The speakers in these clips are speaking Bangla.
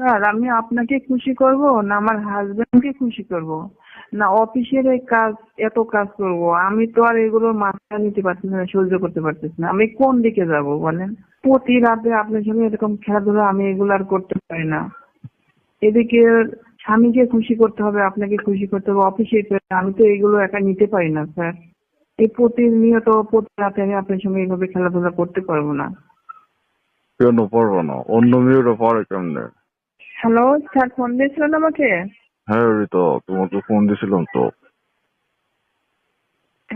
স্যার আমি আপনাকে খুশি করব না আমার হাজবেন্ডকে খুশি করব না অফিসের এই কাজ এত কাজ করব? আমি তো আর এগুলো মাথা নিতে পারতেছি না, সহ্য করতে পারতেছি না। আমি কোন দিকে যাব বলেন? প্রতি রাতে আপনার সঙ্গে এরকম খেলাধুলা আমি এগুলো আর করতে পারি না। এদিকে স্বামীকে খুশি করতে হবে, আপনাকে খুশি করতে হবে, অফিসে আমি তো এগুলো একা নিতে পারি না স্যার। এই প্রতিনিয়ত প্রতি রাতে আমি আপনার সঙ্গে এইভাবে খেলাধুলা করতে পারবো না। কেন পারবো না? অন্য মেয়েরা পারে কেমনে? হ্যালো স্যার, ফোন দিয়েছিলেন আমাকে? হ্যাঁ রিতা, তোমাকে ফোন দিছিলাম তো।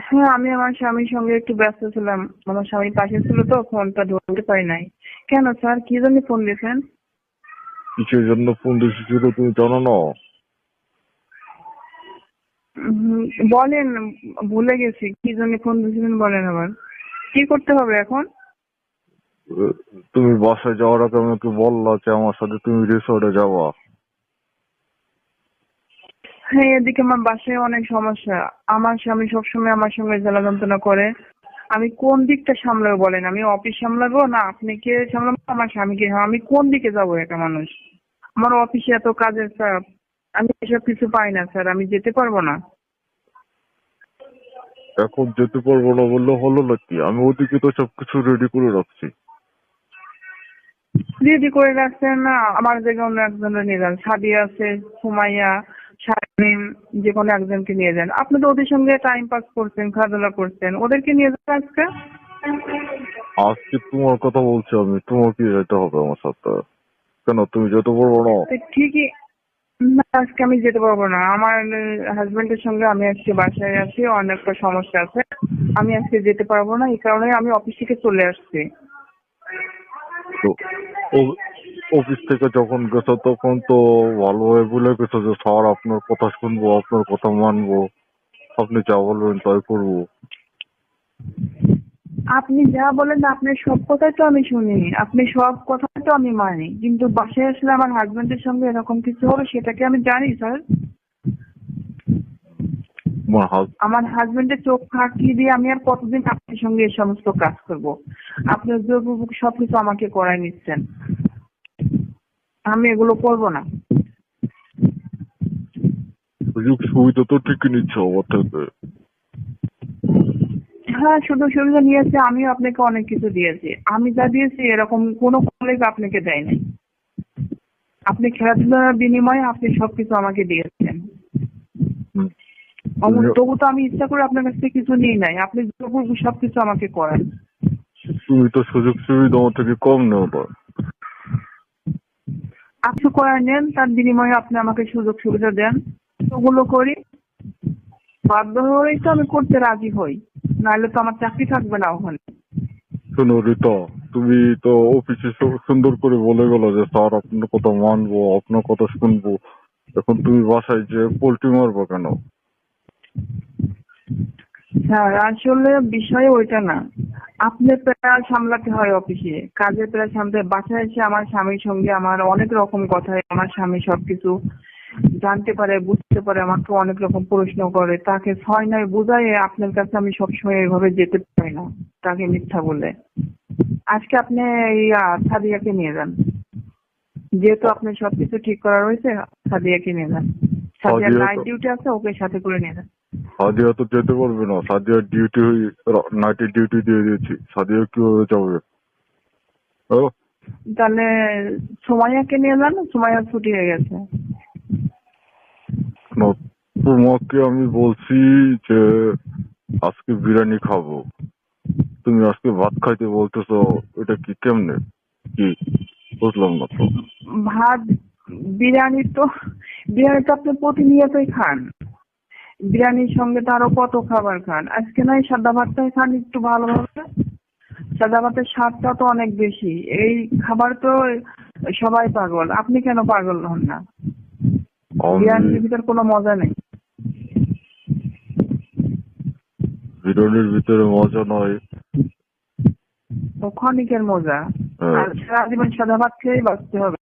হ্যাঁ, আমি আমার স্বামীর সঙ্গে একটু ব্যস্ত ছিলাম। আমার স্বামী পাশে ছিল তো, ফোনটা ধরতে পারি নাই। কেন স্যার, কি জন্য ফোন দিয়েছেন? কিসের জন্য ফোন দিয়েছিল তুমি জানো না? উম, বলেন, ভুলে গেছি কি জন্য ফোন দিয়েছিলেন, বলেন আবার। কি করতে হবে এখন? তুমি বাসায় যাওয়ার আগে আমাকে বললা যে আমার সাথে তুমি রিসোর্টে যাওয়া। হ্যাঁ, এদিকে আমার বাসায় অনেক সমস্যা। আমার স্বামী সবসময় আমার সঙ্গে জ্বালা যন্ত্রণা করে। আমি কোন দিকটা সামলাবো বলেন? আমি অফিস সামলাবো না আপনাকে সামলাবো, আমার স্বামীকে? আমি কোন দিকে যাবো? একা মানুষ, আমার অফিসে এত কাজের চাপ, আমি এসব কিছু পাই না স্যার, আমি যেতে পারবো না। এখন যেতে পারবো না বললে হলো নাকি? আমি ওদিকে তো সবকিছু রেডি করে রাখছি। রেডি করে রাখছেন না? আমার জায়গায় অন্য একজনের নিয়ে যান। সাদিয়া আছে, সুমাইয়া, শারমিন, যে কোনো একজনকে নিয়ে যান। আপনি তো ওদের সঙ্গে টাইম পাস করছেন, খেলাধুলা করছেন, ওদেরকে নিয়ে যান আজকে। আজকে তোমার কথা বলছি আমি, তোমাকে যেতে হবে আমার সাথে। কেন তুমি যেতে পারবো না? তো ঠিকই। না, আজকে আমি যেতে পারবো না। আমার হাজবেন্ডের সঙ্গে আমি আজকে বাসায় আছি, অনেকটা সমস্যা আছে। আমি আজকে যেতে পারবো না, এই কারণে আমি অফিস থেকে চলে আসছি। তো ও- অফিস থেকে যখন গেছো তখন তো ভালোভাবে বলে গেছো যে স্যার আপনার কথা শুনবো, আপনার কথা মানবো, আপনি যা বলবেন তাই করবো। আপনি যা বলেন আপনার সব কথাই তো আমি শুনি, আপনি সব কথা তো আমি মানি, কিন্তু বাসায় আসলে আমার হাজবেন্ডের সঙ্গে এরকম কিছু হবে সেটা কি আমি জানি স্যার? তোমার হাত আমার হাজবেন্ডের চোখ ফাঁকি দিয়ে আমি আর কতদিন আপনার সঙ্গে এই সমস্ত কাজ করব? আপনার জোরপূর্বক সবকিছু আমাকে করাই নিচ্ছেন, আমি এগুলো করবো না। সুযোগ সুবিধা তো ঠিকই নিচ্ছ আমার থেকে। হ্যাঁ, শুধু সুবিধা নিয়েছে, আমিও আপনাকে অনেক কিছু দিয়েছি। আমি যা দিয়েছি এরকম কোনো কলিগ আপনাকে দেয় নাই। আপনি খেলাধুলার বিনিময়ে আপনি সবকিছু আমাকে দিয়েছেন। হুম, তুমি তবু তো আমি ইচ্ছা করে আপনার কাছ থেকে কিছু নিই নাই, আপনি জোরপূর্বক সবকিছু আমাকে করেন। তুমি তো সুযোগ সুবিধা আমার থেকে কম নেও না। আপনি করে নেন, তার বিনিময়ে আপনি আমাকে সুযোগ সুবিধা দেন, ওগুলো করি। বাধ্য হয়েই তো আমি করতে রাজি হই, নাহলে তো আমার চাকরি থাকবে না ওখানে। শোনো রিতা, তুমি তো অফিসে সুন্দর করে বলে গেলো যে স্যার আপনার কথা মানবো, আপনার কথা শুনবো। এখন তুমি বাসায় যে পোল্ট্রি মারবো কেন? স্যার আসলে বিষয় ওইটা না। আপনার প্রেশার সামলাতে হয় অফিসে, কাজের প্রেশার সামলাতে, বাসায় এসে আমার স্বামীর সঙ্গে আমার অনেক রকম কথা হয়। আমার স্বামী সবকিছু জানতে পারে, বুঝতে পারে, আমাকে অনেক রকম প্রশ্ন করে। তাকে ছয় নয় বুঝাই আপনার কাছে আমি সবসময় এইভাবে যেতে পারি না, তাকে মিথ্যা বলে। আজকে আপনি সাদিয়াকে নিয়ে যান, যেহেতু আপনার সবকিছু ঠিক করা রয়েছে। সাদিয়াকে নিয়ে যান, সাদিয়ার সাদিয়া নাইট তো ডিউটি আছে, ওকে সাথে করে নিয়ে যান। সাদিয়া তো যেতে পারবে না, সাদিয়ার ডিউটি নাইটের ডিউটি দিয়ে দিয়েছি, সাদিয়া কিভাবে যাবে? ও, তাহলে সুমাইয়াকে নিয়ে যান, সুমাইয়ার ছুটি হয়ে গেছে। না, তোমাকে আমি বলছি যে আজকে বিরিয়ানি খাবো, তুমি আজকে ভাত খাইতে বলতেছো। এটা কি কেমনে? কি বুঝলাম না তো। ভাত, বিরিয়ানি তো, বিরিয়ানি তো আপনি প্রতিনিয়তই খান। বিরিয়ানির সঙ্গে তো আরো কত খাবার খান। আজকে নয় সাদা ভাতটাই খান একটু ভালোভাবে। সাদা ভাতের স্বাদটা তো অনেক বেশি। এই খাবার তো সবাই পাগল, আপনি কেন পাগল হন না? আমি বিরিয়ানির ভিতর কোনো মজা নেই। বিরিয়ানির ভিতরে মজা নয়। ও ক্ষণিকের মজা। হ্যাঁ, আর সারা জীবন সাদা ভাত খেয়েই বাঁচতে হবে,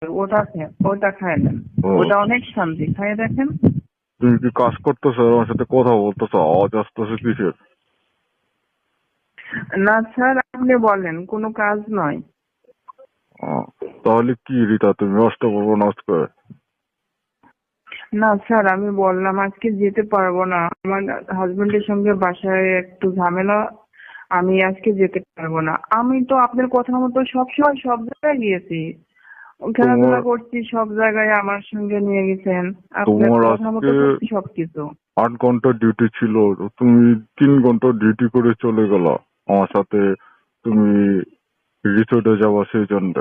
ওটা খায় নেন। ও, ওটা অনেক শান্তি, খাইয়ে দেখেন। তুমি কি কাজ করতেছো? আমার সাথে কথা বলতেছো, আওয়াজ আসতেছে কিসের? না স্যার, আপনি বলেন, কোনো কাজ নয়। আহ, তাহলে কি রিতা, তুমি নষ্ট করবো না আজকে? না স্যার, আমি বললাম আজকে যেতে পারবো না, আমার হাজবেন্ডের সঙ্গে বাসায় একটু ঝামেলা, আমি আজকে যেতে পারবো না। আমি তো আপনার কথা মতো সবসময় সব জায়গায় গিয়েছি, তোমার খেলাধুলা করছি, সব জায়গায় আমার সঙ্গে নিয়ে গেছেন, আপনার তোমার কথা আজকে মতো করছি সবকিছু। 8 ঘন্টা ডিউটি ছিল, তুমি 3 ঘন্টা ডিউটি করে চলে গেলা আমার সাথে। তুমি রিসোর্টে যাওয়া সেই জন্য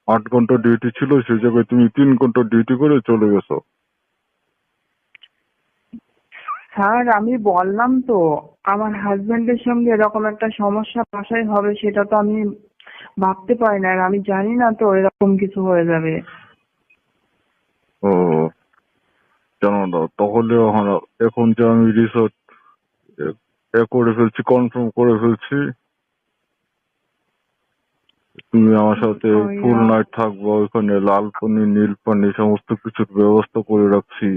8 ঘন্টা ডিউটি ছিল, সেই জায়গায় তুমি 3 ঘন্টা ডিউটি করে চলে গেছো। স্যার আমি বললাম তো, আমার হাজবেন্ডের সঙ্গে এরকম একটা সমস্যা বাসায় হবে সেটা তো আমি ভাবতে পারি না, আর আমি জানি না তো এরকম কিছু হয়ে যাবে। ও, জানো না তাহলে? এখন যে আমি রিসোর্ট করে ফেলছি, কনফার্ম করে ফেলছি, তুমি আমার সাথে ওই ফুল নাইট থাকবো ওইখানে। লাল পানি, নীল পানি সমস্ত কিছুর ব্যবস্থা করে রাখছি।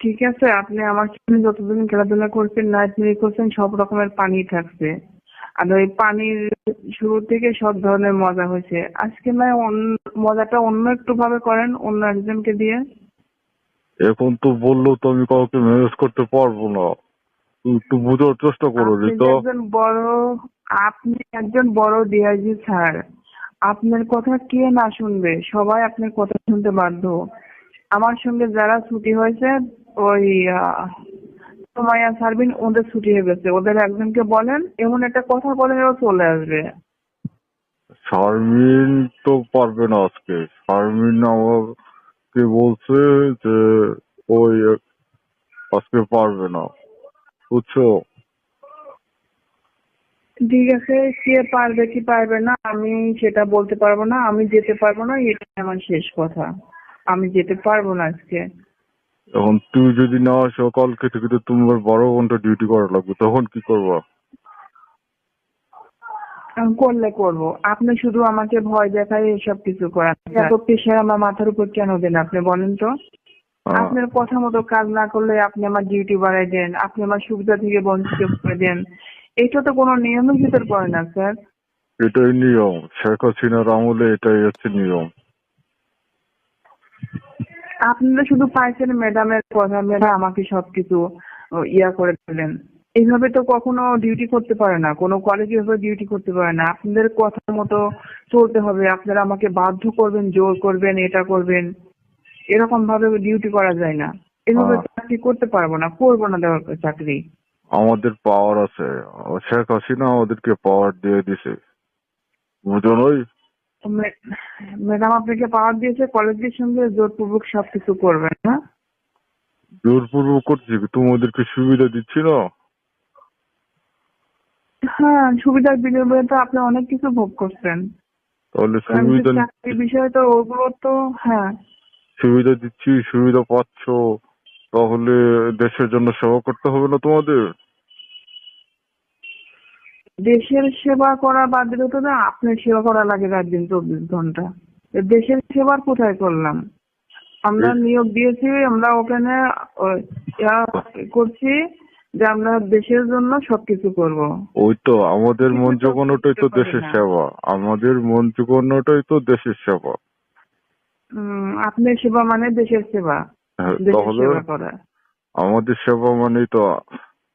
ঠিক আছে, আপনি আমার সঙ্গে যতদিন খেলাধুলা করছেন, নাইট মিল করছেন, সব রকমের পানি থাকছে, আর ওই পানির শুরু থেকে সব ধরনের মজা হয়েছে। আজকে নয় মজাটা অন্য একটু ভাবে করেন, অন্য একজনকে দিয়ে। এখন তো বললো তো আমি কাউকে ম্যানেজ করতে পারবো না। তুই একটু বোঝার চেষ্টা করো আপনি যে রিতা। একজন বড় আপনি একজন বড় ডিআইজি স্যার, আপনার কথা কে না শুনবে? সবাই আপনার কথা শুনতে বাধ্য। আমার সঙ্গে যারা ছুটি হয়েছে, ওই সোমাইয়া সারবিন, ওদের ছুটি হয়ে গেছে, ওদের একজনকে বলেন, এমন একটা কথা বলেন ও চলে আসবে। শারমিন তো পারবে না আজকে। শারমিন আমাকে বলছে যে ওই আজকে পারবে না, বুঝছো? ঠিক আছে, সে পারবে কি পারবে না আমি সেটা বলতে পারবো না, আমি যেতে পারবো না, এটা আমার শেষ কথা। আমি যেতে পারবো না আজকে। এখন তুমি যদি না আসো, কালকে থেকে তো তোমার 12 ঘন্টা ডিউটি করা লাগবে, তখন কি করবা? করলে করব, আপনি শুধু আমাকে ভয় দেখায় এসব কিছু করান। এত প্রেশার আমার মাথার উপর কেন দেন আপনি বলেন তো? আহ, আপনার কথা মতো কাজ না করলে আপনি আমার ডিউটি বাড়াই দেন, আপনি আমার সুবিধা থেকে বঞ্চিত করে দেন। এটা তো কোনো নিয়মের ভিতর পড়ে না স্যার। এটাই নিয়ম, শেখ হাসিনার আমলে এটাই হচ্ছে নিয়ম। আপনারা শুধু পাইছেন ম্যাডামের কথা, ম্যাডাম আমাকে সবকিছু ইয়া করে দিলেন। এইভাবে তো কখনো ডিউটি করতে পারে না, কোনো কলেজে এভাবে ডিউটি করতে পারে না। আপনাদের কথা মতো চলতে হবে, আপনারা আমাকে বাধ্য করবেন, জোর করবেন, এটা করবেন, এরকম ভাবে ডিউটি করা যায় না। এভাবে আহ, চাকরি করতে পারবো না, করবো না দেওয়ার চাকরি। আমাদের পাওয়ার আছে। শেখ হাসিনা আমাদেরকে পাওয়ার দিয়ে দিছে, বুঝো নই? ম্যাডাম আপনাকে পাওয়ার দিয়েছে, কলেজের সঙ্গে জোরপূর্বক সবকিছু করবেন না? জোরপূর্বক করছি কি? তোমাদেরকে সুবিধা দিচ্ছি না? হ্যাঁ, সুবিধার বিনিময়ে তো আপনি অনেক কিছু ভোগ করছেন। তাহলে কিন্তু চাকরির বিষয়ে তো ওগুলো তো, হ্যাঁ, সুবিধা দিচ্ছি, সুবিধা পাচ্ছ, তাহলে দেশের জন্য সেবা করতে হবে না তোমাদের? দেশের সেবা করা বাদ দিলে তো না, আপনার সেবা করা লাগে রাত দিন 24 ঘন্টা। দেশের সেবার কোথায় করলাম? আমরা এই নিয়োগ দিয়েছি, আমরা ওখানে ইয়া করছি যে আমরা দেশের জন্য সবকিছু করব। ওই তো আমাদের মন কিছু তো জোগানোটাই করতে তো পারি দেশের না। সেবা, আমাদের মন জোগানোটাই তো দেশের সেবা। আপনার সেবা মানে দেশের সেবা, হ্যাঁ, দেশের তাহলে সেবা করা। আমাদের সেবা মানেই তো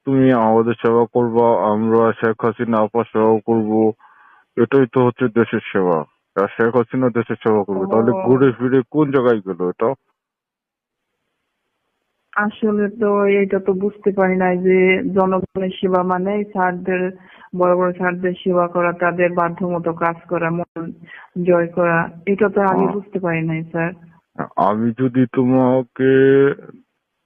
তুমি আমাদের সেবা করবা, আমরা শেখ হাসিনা আপার সেবা করবো। এটাই তো হচ্ছে দেশের সেবা। আর শেখ হাসিনা দেশের সেবা করবে, তাহলে ঘুরে ও, ফিরে কোন জায়গায় গেল এটা? আসলে তো এটা তো বুঝতে পারি নাই যে জনগণের সেবা মানে স্যারদের, বড় বড় স্যারদের সেবা করা, তাদের বাধ্যমতো কাজ করা, মন জয় করা। এটা তো আগে আহ, বুঝতে পারি নাই স্যার। আমি যদি তোমাকে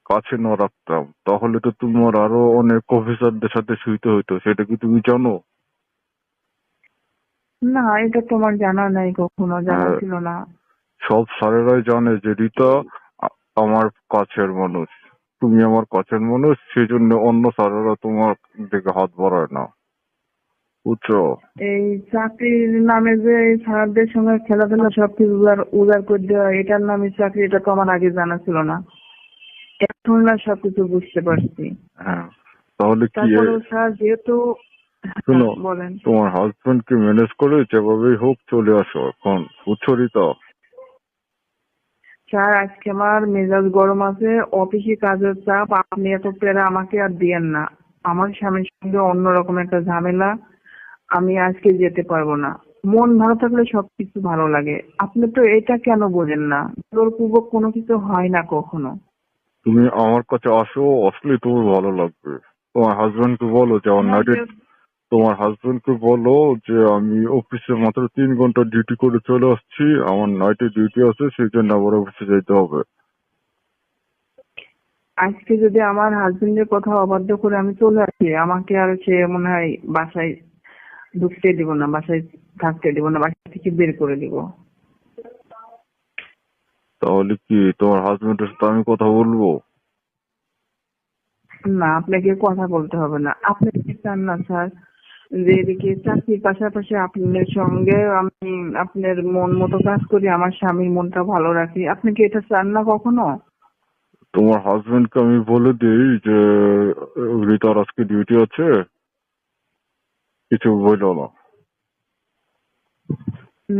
কাছে না রাখতাম, তাহলে তো তোমার আরো অনেক অফিসারদের সাথে শুইতে হইতো, সেটা কি তুমি জানো? না, এটা তোমার জানা নাই, কখনো জানা আহ, ছিল না। সব স্যারেরাই জানে যে রিতা আমার কাছের মানুষ, তুমি আমার কাছের মানুষ, সেই জন্য অন্য স্যারেরা তোমার দিকে হাত বাড়ায় না, বুঝছো? এই চাকরির নামে যে এই স্যারদের সঙ্গে খেলাধুলা সবকিছু উজাড় উজাড় করে দেওয়া, এটার নামে চাকরি, এটা তো আমার আগে জানা ছিল না। এখন না সবকিছু বুঝতে পারছি। হ্যাঁ, তাহলে কি তারপরেও স্যার যেহেতু শোনো, বলেন। তোমার হাজবেন্ড কে ম্যানেজ করে যেভাবেই হোক চলে আসো এখন, বুঝছো রিতা? স্যার আজকে আমার মেজাজ গরম আছে, অফিসে কাজের চাপ, আপনি এত প্যারা আমাকে আর দিয়েন না। আমার স্বামীর সঙ্গে অন্যরকম একটা ঝামেলা, আমি আজকে যেতে পারবো না। মন ভালো থাকলে সবকিছু ভালো লাগে, আপনি তো এটা কেন বোঝেন না? জোরপূর্বক কোনো কিছু হয় না কখনো। তুমি আমার কাছে আসো, আসলে তোমার ভালো লাগবে। তোমার হাজবেন্ড কে বলো যে আমার হ্যাঁ নাইটে, তোমার হাজবেন্ড কে বলো যে আমি অফিসে মাত্র 3 ঘন্টা ডিউটি করে চলে আসছি, আমার নাইটে ডিউটি আছে, সেই জন্য আবার অফিসে যেতে হবে। আজকে যদি আমার হাজবেন্ডের কথা অবাধ্য করে আমি চলে আসি, আমাকে আর সে মনে হয় বাসায় ঢুকতে দিব না, বাসায় থাকতে দিব না, বাসা থেকে বের করে দিব। তাহলে কি তোমার হাজবেন্ডের সাথে আমি কথা বলবো? না, আপনাকে কথা বলতে হবে না। আপনি কি চান না স্যার যে এদিকে চাকরির পাশাপাশি আপনার সঙ্গে আমি আপনার মন মতো কাজ করি, আমার স্বামীর মনটা ভালো রাখি? আপনি কি এটা চান না কখনো? তোমার হাজবেন্ডকে আমি বলে দিই যে রিতার আজকে ডিউটি আছে, কিছু বললো না।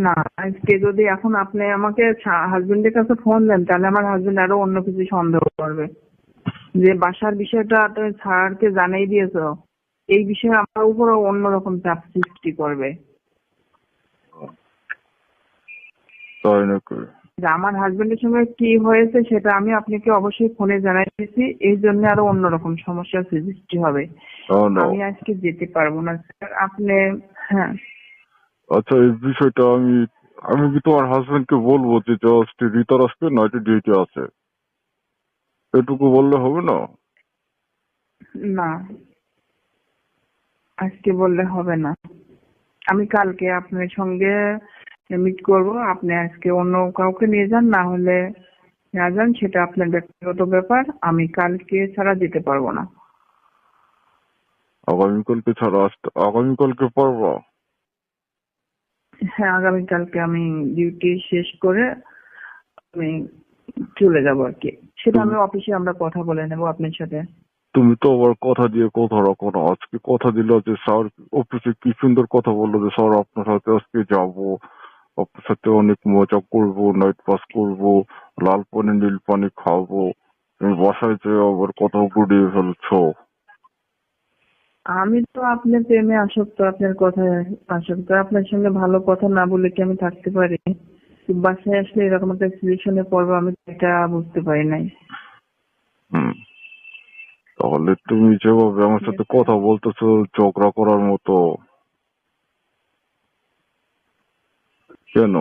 না, আজকে যদি এখন আপনি আমাকে হাজবেন্ডের কাছে ফোন দেন, তাহলে আমার হাজবেন্ড আরো অন্য কিছু সন্দেহ করবে যে বাসার বিষয়টা তুমি স্যারকে জানাই দিয়েছো, এই বিষয়ে আমার উপরও অন্যরকম চাপ সৃষ্টি করবে। তাই নাকি? যে আমার হাজবেন্ডের সঙ্গে কি হয়েছে সেটা আমি আপনাকে অবশ্যই ফোনে জানাই দিয়েছি, এই জন্য আরো অন্যরকম সমস্যার সৃষ্টি হবে। না। আমি আজকে যেতে পারবো না স্যার, আপনি। হ্যাঁ, আচ্ছা, এই বিষয়টা আমি, আমি কি তোমার হাজবেন্ডকে বলবো যে জাস্ট রিতার আজকে নাইটে ডিউটি আছে, এটুকু বললে হবে না? না আজকে বললে হবে না, আমি কালকে আপনার সঙ্গে মিট করব। আপনি আজকে অন্য কাউকে নিয়ে যান, না হলে না যান, সেটা আপনার ব্যক্তিগত ব্যাপার। আমি কালকে ছাড়া যেতে পারবো না। আগামীকালকে ছাড়া আসতে, আগামীকালকে পারবা? হ্যাঁ, আগামীকালকে আমি ডিউটি শেষ করে আমি চলে যাবো আর কি। সেটা তুমি আমি অফিসে আমরা কথা বলে নেবো আপনার সাথে। তুমি তো আবার কথা দিয়ে কথা রাখো না। আজকে কথা দিল যে স্যার, অফিসে কি সুন্দর কথা বললো যে স্যার আপনার সাথে আজকে যাবো, আপনার সাথে অনেক মজা করবো, নাইট পাস করবো, লাল পানি নীল পানি খাবো। তুমি বাসায় যেয়ে আবার কথা ঘুরিয়ে ফেলছো। আমি তো আপনার প্রেমে আসক্ত, আপনার কথায় আসক্ত। আপনার সঙ্গে ভালো কথা না বলে কি আমি থাকতে পারি? বাসায় আসলে এরকম একটা সিচুয়েশনে পড়বো, আমি তো এটা বুঝতে পারি নাই। হুম, তাহলে তুমি যেভাবে আমার সাথে কথা বলতেছো ঝগড়া করার মতো, কেন?